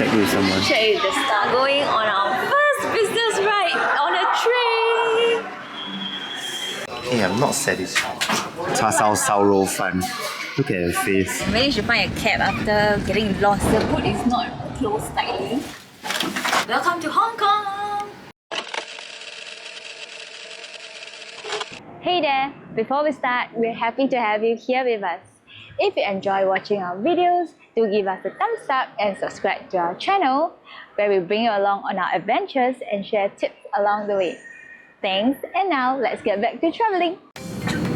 check with someone. Check with the star. Going on our first business ride on a train. Hey, I'm not satisfied. Cha sao sao roll fun. Look at her face. I managed to find a cab after getting lost. The boot is not closed tightly. Welcome to Hong Kong! Hey there! Before we start, we're happy to have you here with us. If you enjoy watching our videos, do give us a thumbs up and subscribe to our channel, where we bring you along on our adventures and share tips along the way. Thanks, and now let's get back to traveling.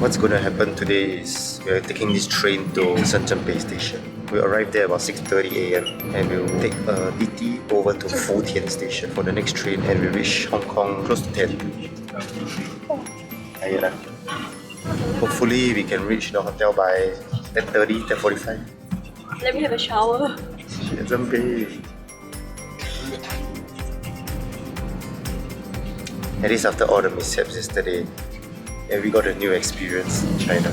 What's going to happen today is we're taking this train to Shenzhen Bay Station. We arrived there about 6:30 AM and we'll take a DT over to Futian Station for the next train, and we reach Hong Kong close to 10. Ayolah. Hopefully we can reach the hotel by 10:30, 10:45. Let me have a shower. Shenzhen Bay. At least after all the mishaps yesterday, and we got a new experience in China.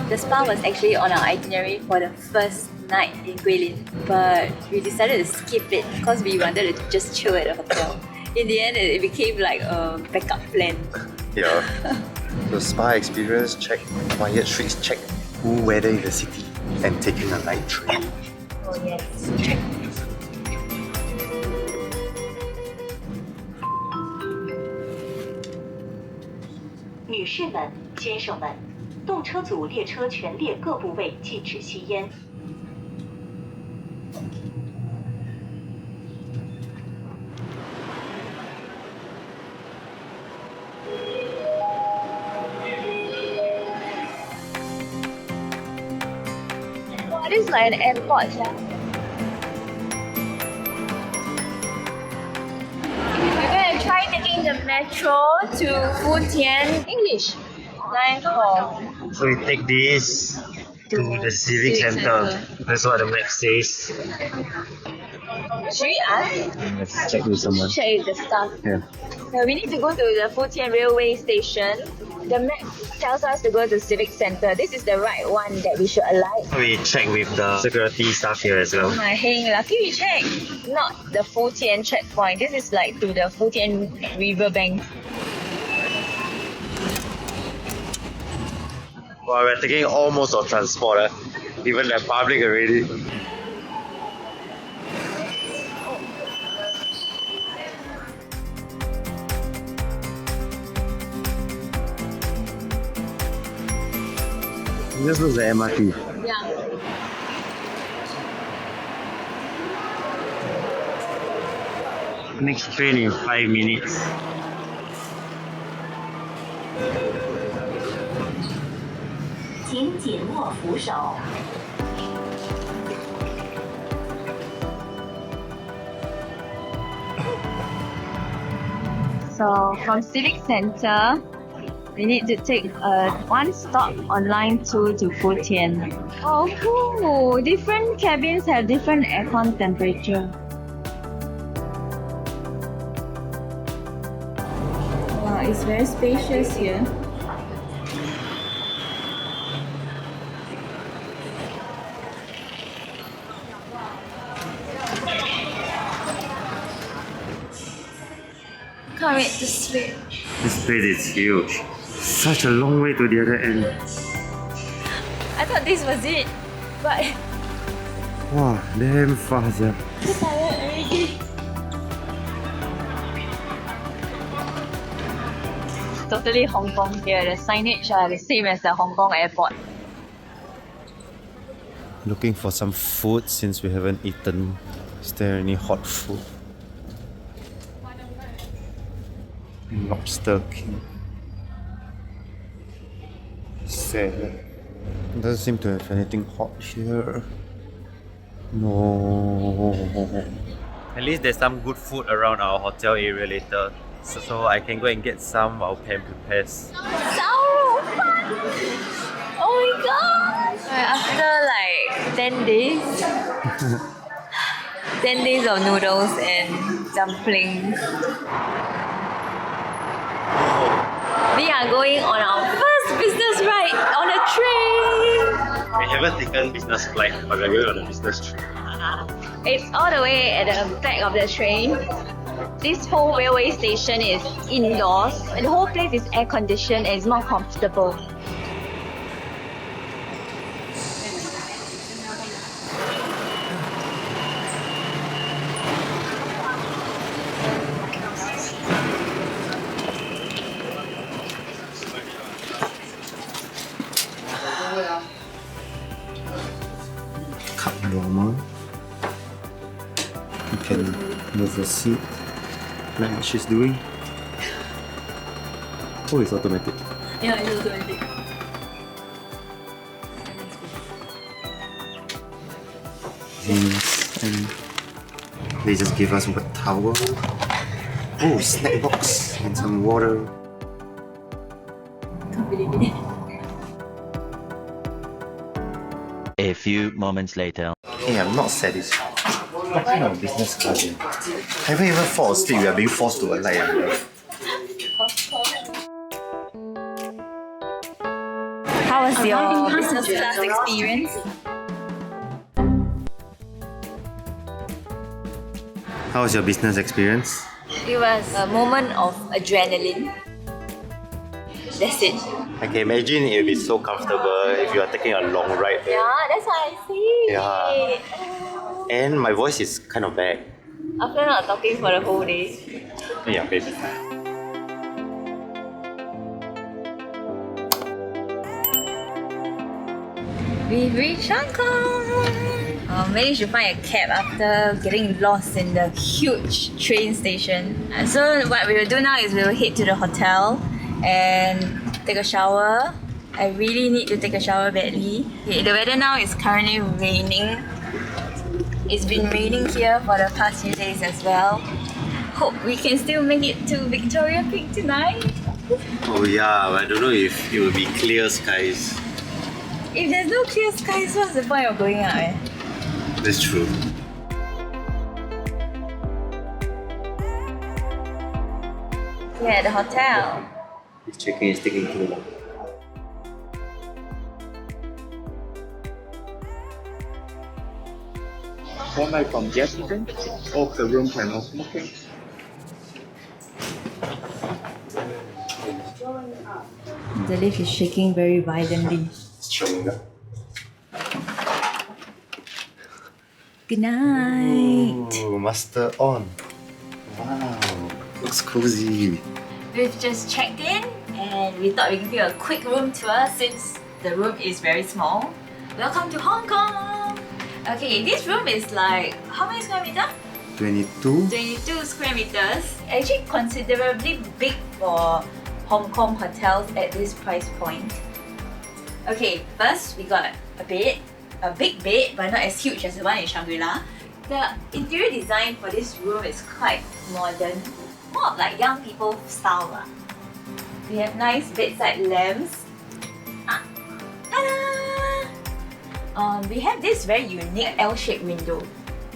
The spa was actually on our itinerary for the first night in Guilin, but we decided to skip it because we wanted to just chill at the hotel. In the end, it became like a backup plan. Yeah. So spa experience check, quiet streets check, cool weather in the city, and taking a night train. Oh yes, check. 女士们、先生们，动车组列车全列各部位禁止吸烟。Wow, this is like an airport, yeah. We're gonna try taking the metro to Futian. English. 9-4. So we take this to the Civic Center. That's what the map says. Should we ask? Let's check with someone. Check with the staff. Yeah. Now we need to go to the Futian railway station. The map tells us to go to Civic Center. This is the right one that we should alight. We check with the security staff here as well. My heng, lucky we checked. Not the Futian checkpoint. This is like to the Futian riverbank. Wow, we're taking almost of transport. Even the public already. This looks like MRT. Yeah. Next train in 5 minutes. So from Civic Center, we need to take one stop on line 2 to Futian. Oh, cool! Different cabins have different aircon temperature. Wow, it's very spacious here. Can't wait to sleep. This place is huge. Such a long way to the other end. I thought this was it, but Wow, damn fast, yeah. I'm tired already. Totally Hong Kong here. The signage are the same as the Hong Kong airport. Looking for some food since we haven't eaten. Is there any hot food? Lobster king. Salad. Doesn't seem to have anything hot here. No. At least there's some good food around our hotel area later. So I can go and get some while Pam prepares. So fun! Oh my god! After like 10 days, 10 days of noodles and dumplings, we are going on our first business ride on a train! We haven't taken business flight, but we're going on a business trip. It's all the way at the back of the train. This whole railway station is indoors, and the whole place is air conditioned and it's more comfortable. Cup normal. You can move your seat. Like what she's doing. Oh, it's automatic. Yeah, it's automatic. And they just gave us a towel. Oh, snack box and some water. Can't believe it. A few moments later. Hey, I'm not satisfied. What kind of business class? Haven't even fall asleep. We are being forced to alight. How was your business class experience? How was your business experience? It was a moment of adrenaline. That's it. I can imagine it would be so comfortable if you are taking a long ride there. Yeah, that's what I see. Yeah. And my voice is kind of bad. After not talking for the whole day. Yeah, baby. We've reached Hong Kong! Managed to find a cab after getting lost in the huge train station. So what we will do now is we will head to the hotel and take a shower. I really need to take a shower badly. Okay, the weather now is currently raining. It's been raining here for the past few days as well. Hope we can still make it to Victoria Peak tonight. Oh yeah, but I don't know if it will be clear skies. If there's no clear skies, what's the point of going out? That's true. We're at the hotel. This check-in is taking too long. One night from yesterday, all of the room can no smoking. The lift is shaking very violently. It's showing up. Good night. Oh, master on. Wow, looks cozy. We've just checked in and we thought we'd give you a quick room tour since the room is very small. Welcome to Hong Kong! Okay, this room is like, how many square meters? 22. 22 square meters. Actually considerably big for Hong Kong hotels at this price point. Okay, first we got a bed. A big bed, but not as huge as the one in Shangri-La. The interior design for this room is quite modern. More of like young people style. We have nice bedside lamps. Ta-da! We have this very unique L-shaped window.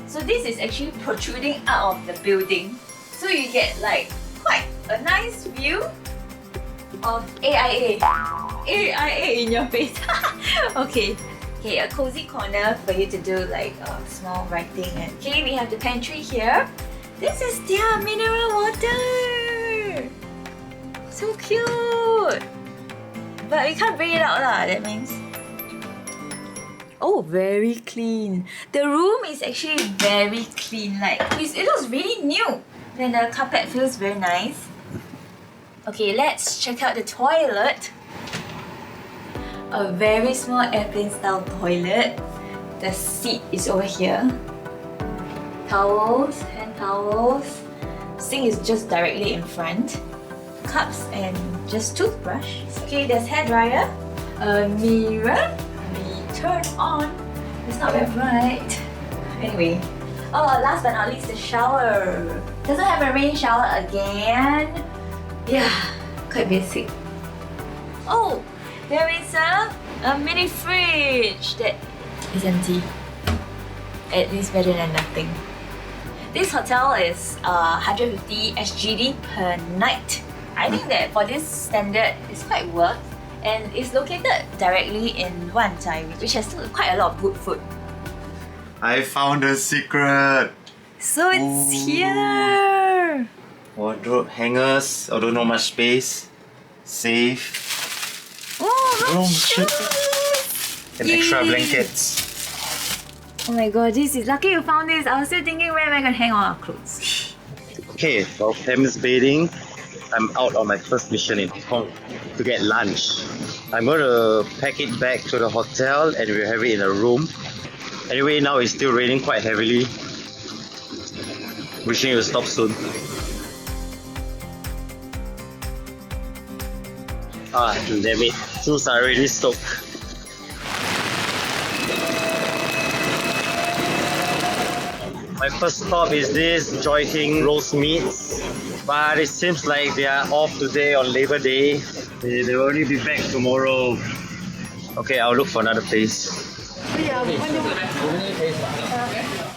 So this is actually protruding out of the building. So you get like quite a nice view of AIA. AIA in your face. Okay. Okay, a cozy corner for you to do like small writing. And okay, we have the pantry here. This is their mineral water. So cute. But we can't bring it out lah. That means. Oh, very clean. The room is actually very clean. Like it looks really new. Then the carpet feels very nice. Okay, let's check out the toilet. A very small airplane style toilet. The seat is over here. Towels, hand towels. Sink is just directly in front. Cups and just toothbrush. Okay, there's hair dryer. A mirror. We turn on. It's not very bright. Anyway. Oh, last but not least, the shower. Doesn't have a rain shower again. Yeah, quite basic. Oh! There is a mini fridge that is empty. At least better than nothing. This hotel is 150 SGD per night. I think that for this standard, it's quite worth. And it's located directly in Wan Chai, which has quite a lot of good food. I found the secret! So it's here! Wardrobe, hangers, although not much space. Safe. Oh, shit. And extra Yay. blankets. Oh my god, this is lucky you found this. I was still thinking where am I gonna hang all our clothes. Okay, for Thames bathing, I'm out on my first mission in Hong Kong to get lunch. I'm going to pack it back to the hotel and we'll have it in a room. Anyway, now it's still raining quite heavily. Wishing it will stop soon. Ah, damn it. Shoes are already soaked. My first stop is this Joy King roast meats, but it seems like they are off today on Labor Day. They will only be back tomorrow. Okay, I'll look for another place.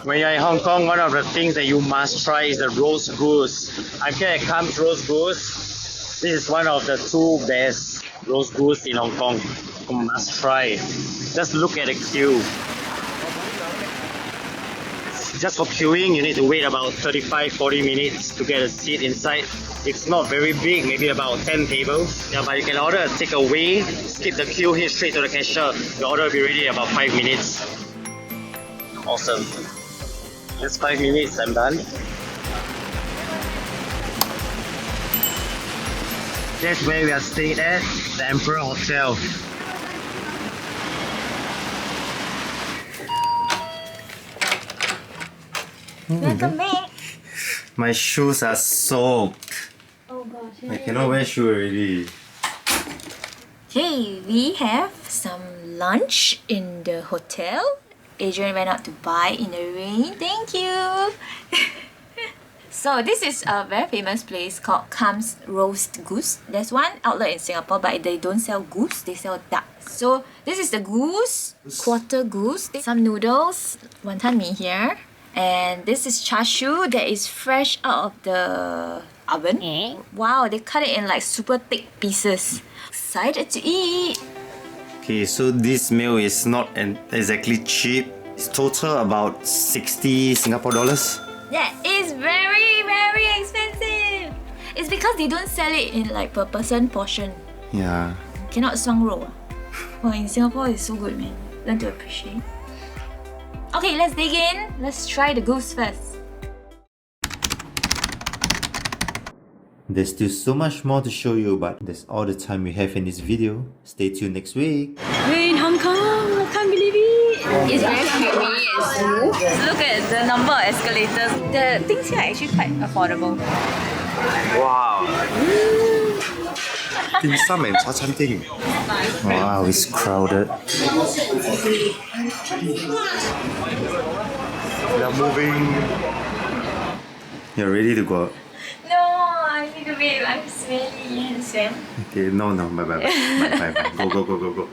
When you're in Hong Kong, one of the things that you must try is the roast goose. I'm here at Cam's Roast Goose. This is one of the 2 best roast goose in Hong Kong. You must try. Just look at the queue. Just for queuing, you need to wait about 35-40 minutes to get a seat inside. It's not very big, maybe about 10 tables. Yeah, but you can order a takeaway, skip the queue, head straight to the cashier. Your order will be ready in about 5 minutes. Awesome. Just 5 minutes, I'm done. That's where we are staying at, the Emperor Hotel. Welcome back! My shoes are soaked. Oh gosh. I cannot wear shoes already. Okay, we have some lunch in the hotel. Adrian went out to buy in the rain. Thank you! So this is a very famous place called Cam's Roast Goose. There's one outlet in Singapore, but they don't sell goose, they sell duck. So this is the goose, quarter goose. Some noodles, wonton mee here. And this is char siu that is fresh out of the oven. Wow, they cut it in like super thick pieces. Excited to eat! Okay, so this meal is not exactly cheap. It's total about 60 Singapore dollars. That is very, very expensive! It's because they don't sell it in like per person portion. Yeah. Cannot swang roll. Well, in Singapore it's so good, man. Learn to appreciate. Okay, let's dig in. Let's try the goose first. There's still so much more to show you, but that's all the time we have in this video. Stay tuned next week. We're in Hong Kong! I can't believe it! It's very creamy and smooth. Look at the number of escalators. The things here are actually quite affordable. Wow. Dim sum and cha chan ting. Wow, it's crowded. They're moving. You're ready to go out? No, I need to be. I'm smelly and Sam. Okay, no, bye. Go.